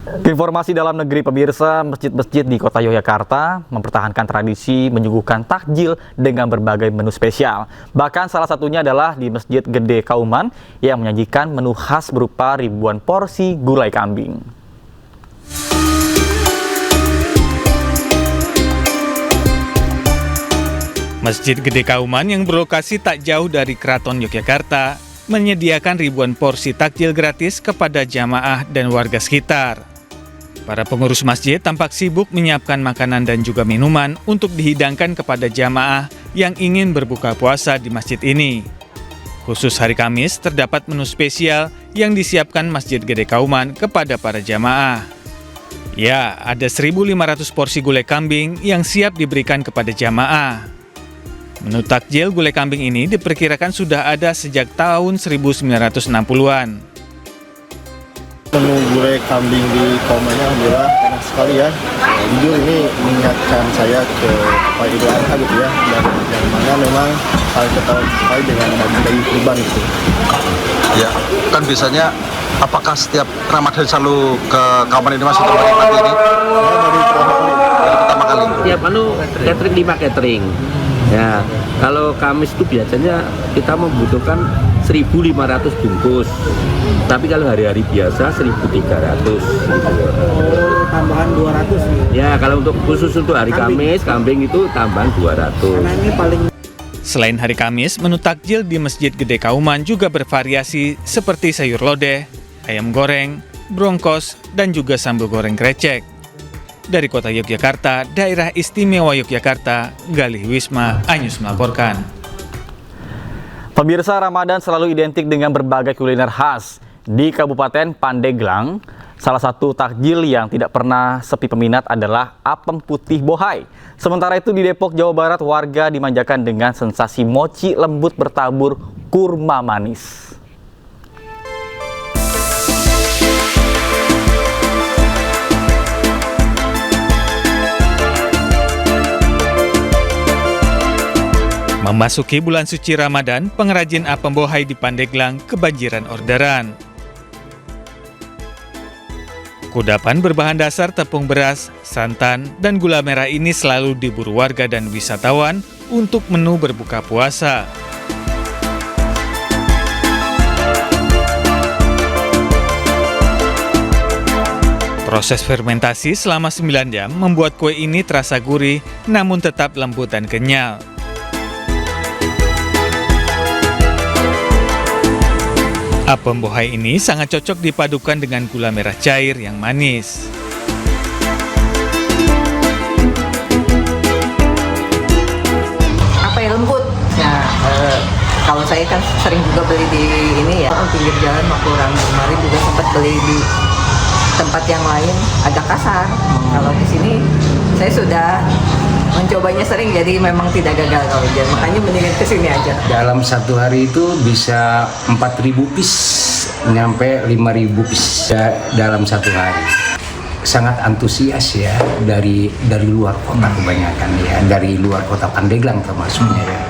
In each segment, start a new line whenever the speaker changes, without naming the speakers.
Informasi dalam negeri pemirsa, masjid-masjid di kota Yogyakarta mempertahankan tradisi menyuguhkan takjil dengan berbagai menu spesial. Bahkan salah satunya adalah di Masjid Gede Kauman yang menyajikan menu khas berupa ribuan porsi gulai kambing.
Masjid Gede Kauman yang berlokasi tak jauh dari Keraton Yogyakarta menyediakan ribuan porsi takjil gratis kepada jamaah dan warga sekitar. Para pengurus masjid tampak sibuk menyiapkan makanan dan juga minuman untuk dihidangkan kepada jamaah yang ingin berbuka puasa di masjid ini. Khusus hari Kamis terdapat menu spesial yang disiapkan Masjid Gede Kauman kepada para jamaah. Ya, ada 1.500 porsi gulai kambing yang siap diberikan kepada jamaah. Menu takjil gulai kambing ini diperkirakan sudah ada sejak tahun 1960-an.
Menu gulai kambing di Kaumannya alhamdulillah enak sekali ya. Jujur ini mengingatkan saya ke Idul Adha gitu ya, dan yang mana memang hal kita sekali dengan daging kurban gitu.
Ya, kan biasanya apakah setiap Ramadan selalu ke Kauman ini Mas untuk bagi pagi ini?
Ya, dari
Pertama kali.
Tiap catering 5 catering. Ya, kalau Kamis itu biasanya kita membutuhkan 1.500 bungkus. Tapi kalau hari-hari biasa 1.300.
Tambahan 200
Ya, kalau untuk khusus untuk hari Kamis, kambing itu tambahan 200.
karena ini paling.
Selain hari Kamis, menu takjil di Masjid Gede Kauman juga bervariasi seperti sayur lodeh, ayam goreng, brongkos, dan juga sambal goreng krecek. Dari kota Yogyakarta, Daerah Istimewa Yogyakarta, Galih Wisma, Anyus melaporkan.
Pemirsa, Ramadan selalu identik dengan berbagai kuliner khas. Di Kabupaten Pandeglang, salah satu takjil yang tidak pernah sepi peminat adalah apem putih bohai. Sementara itu di Depok, Jawa Barat, warga dimanjakan dengan sensasi mochi lembut bertabur kurma manis.
Memasuki bulan suci Ramadan, pengrajin apem bohai di Pandeglang kebanjiran orderan. Kudapan berbahan dasar tepung beras, santan, dan gula merah ini selalu diburu warga dan wisatawan untuk menu berbuka puasa. Proses fermentasi selama 9 jam membuat kue ini terasa gurih namun tetap lembut dan kenyal. Apem bohai ini sangat cocok dipadukan dengan gula merah cair yang manis.
Apa ya, lembut. Nah, kalau saya kan sering juga beli di ini ya, pinggir jalan waktu kemarin juga sempat beli di tempat yang lain agak kasar. Kalau di sini saya sudah mencobanya sering, jadi memang tidak gagal kalau jalan. Makanya mendingan kesini aja.
Dalam satu hari itu bisa 4.000 piece, nyampe 5.000 piece dalam satu hari. Sangat antusias ya, dari luar kota kebanyakan ya, dari luar kota Pandeglang termasuknya ya.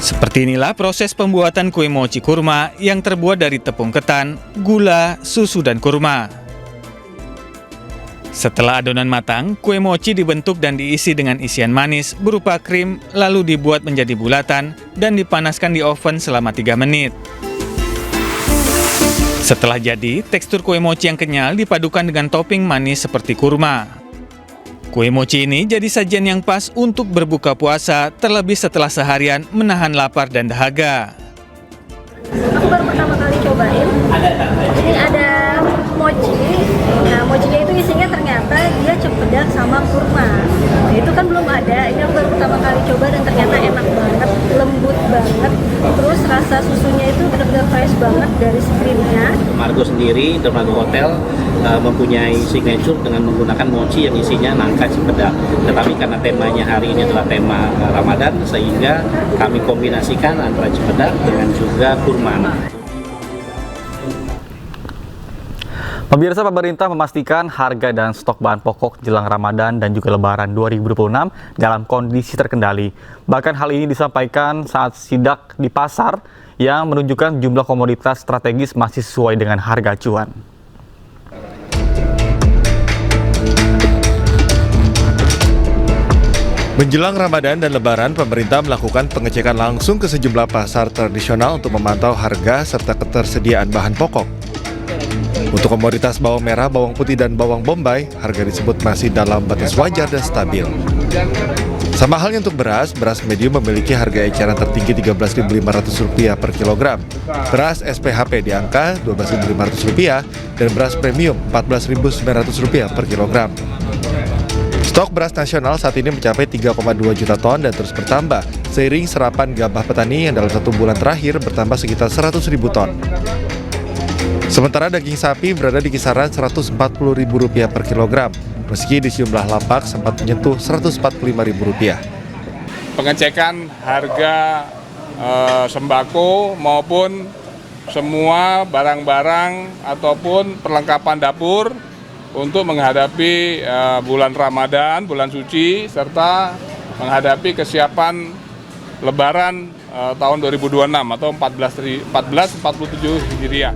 Seperti inilah proses pembuatan kue mochi kurma yang terbuat dari tepung ketan, gula, susu, dan kurma. Setelah adonan matang, kue mochi dibentuk dan diisi dengan isian manis berupa krim, lalu dibuat menjadi bulatan dan dipanaskan di oven selama 3 menit. Setelah jadi, tekstur kue mochi yang kenyal dipadukan dengan topping manis seperti kurma. Kue mochi ini jadi sajian yang pas untuk berbuka puasa, terlebih setelah seharian menahan lapar dan dahaga.
Aku baru pertama kali cobain. Ini ada mochi. Nah, mochinya itu isinya ternyata dia cempedak sama kurma. Nah, itu kan belum ada. Ini aku baru pertama kali coba dan ternyata enak banget, lembut banget. Terus rasa susunya itu benar-benar fresh banget dari krimnya.
Margo sendiri, Dermaga Hotel mempunyai signature dengan menggunakan mochi yang isinya nangka cempedak. Tetapi karena temanya hari ini adalah tema Ramadan, sehingga kami kombinasikan antara cempedak dengan juga kurma.
Pemirsa, pemerintah memastikan harga dan stok bahan pokok jelang Ramadan dan juga Lebaran 2026 dalam kondisi terkendali. Bahkan hal ini disampaikan saat sidak di pasar yang menunjukkan jumlah komoditas strategis masih sesuai dengan harga acuan.
Menjelang Ramadan dan Lebaran, pemerintah melakukan pengecekan langsung ke sejumlah pasar tradisional untuk memantau harga serta ketersediaan bahan pokok. Untuk komoditas bawang merah, bawang putih, dan bawang bombay, harga disebut masih dalam batas wajar dan stabil. Sama halnya untuk beras medium memiliki harga eceran tertinggi Rp13.500 per kilogram. Beras SPHP di angka Rp12.500 dan beras premium Rp14.900 per kilogram. Stok beras nasional saat ini mencapai 3,2 juta ton dan terus bertambah, seiring serapan gabah petani yang dalam 1 bulan terakhir bertambah sekitar 100.000 ton. Sementara daging sapi berada di kisaran Rp140.000 per kilogram, meski di sejumlah lapak sempat menyentuh Rp145.000.
Pengecekan harga sembako maupun semua barang-barang ataupun perlengkapan dapur untuk menghadapi bulan Ramadan, bulan suci, serta menghadapi kesiapan Lebaran tahun 2026 atau 1447 Hijriah.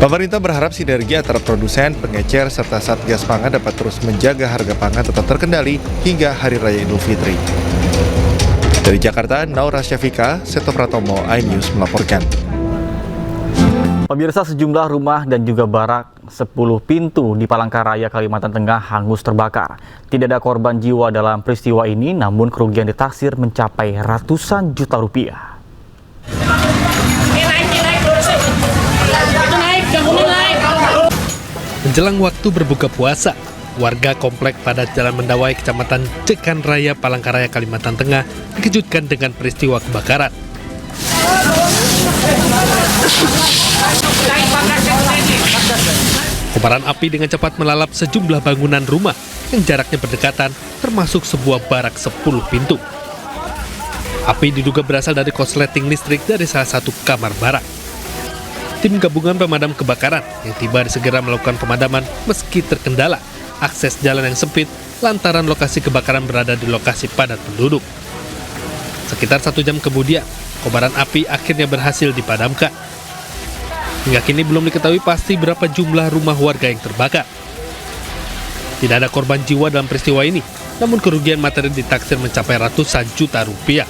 Pemerintah berharap sinergi antara produsen, pengecer, serta Satgas Pangan dapat terus menjaga harga pangan tetap terkendali hingga Hari Raya Idul Fitri. Dari Jakarta, Naura Syafika, Seto Pratomo, iNews melaporkan.
Pemirsa, sejumlah rumah dan juga barak 10 pintu di Palangkaraya, Kalimantan Tengah hangus terbakar. Tidak ada korban jiwa dalam peristiwa ini, namun kerugian ditaksir mencapai ratusan juta rupiah.
Menjelang waktu berbuka puasa, warga komplek padat Jalan Mendawai, Kecamatan Cekan Raya, Palangkaraya, Kalimantan Tengah dikejutkan dengan peristiwa kebakaran. Kobaran api dengan cepat melalap sejumlah bangunan rumah yang jaraknya berdekatan, termasuk sebuah barak 10 pintu. Api diduga berasal dari korsleting listrik dari salah satu kamar barak. Tim gabungan pemadam kebakaran yang tiba segera melakukan pemadaman meski terkendala akses jalan yang sempit lantaran lokasi kebakaran berada di lokasi padat penduduk. Sekitar 1 jam kemudian, kobaran api akhirnya berhasil dipadamkan. Hingga kini belum diketahui pasti berapa jumlah rumah warga yang terbakar. Tidak ada korban jiwa dalam peristiwa ini, namun kerugian materi ditaksir mencapai ratusan juta rupiah.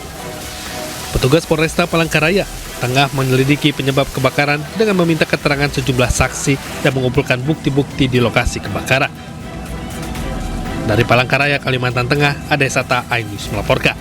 Petugas Polresta Palangkaraya tengah menyelidiki penyebab kebakaran dengan meminta keterangan sejumlah saksi dan mengumpulkan bukti-bukti di lokasi kebakaran. Dari Palangkaraya, Kalimantan Tengah, Ade Sata, iNews melaporkan.